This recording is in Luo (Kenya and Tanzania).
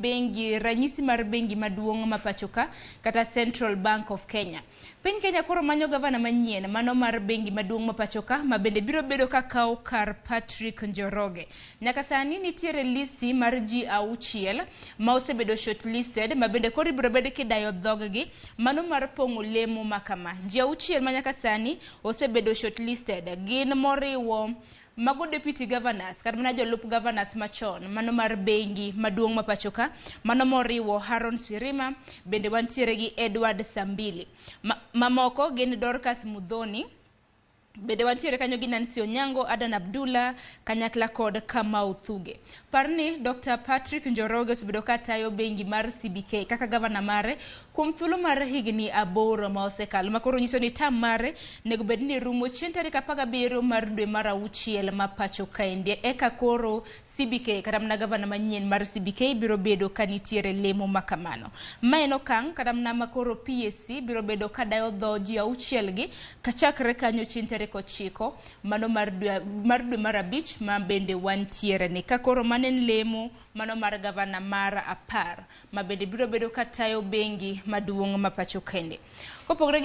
bengi ranyisi mar bengi maduong' ma pachoka kata Central Bank of Kenya. Piny Kenya koro manyo gavana manyien mano mar bengi maduong' ma pachoka ma bende biro bedo ka kawo kar Patrick Njoroge. Nyaka sani nitiere listi mar ji 6 ma osebedo shortlisted ma bende koro biro bedo kidayo dhoggi mano mar pong'o lemo makama. Ji 6 ma nyaka sani osebedo shortlisted gin moriwo mago deputy governors kar mana jolup governors machon mano mar bengi maduong' ma pachoka mano moriwo Haron Sirima, bende wantiere gi Edward Sambili. Mamoko gin Dorcas Mudhoni, bende wantiere kanyo gi Nancy Onyango, Adan Abdullah, kanyakla kod Kamau Thuge. Parni Dr. Patrick Njoroge osebedo ka tayo bengi mar CBK kaka gavana mare kuom thuolo mar higni 8 ma osekalo, makoro nyiso ni tam mare nego bed ni rumo chieng' tarik 17 mar dwe mar 6 ma pachoka ende eka koro CBK kata mana gavana manyien mar CBK biro bedo ka nitiere lemo makamano. Ma en okang' kata mana makoro PSC biro bedo ka dayo dho ji 6 gi kachakre kanyo chieng' tarik 9 mano mar dwe mar 5 ma bende wantiere ni ka koro manen lemo mano mar gavana mar 10 ma bende biro bedo ka tayo bengi maduong' ma pachoka ende. Kopogore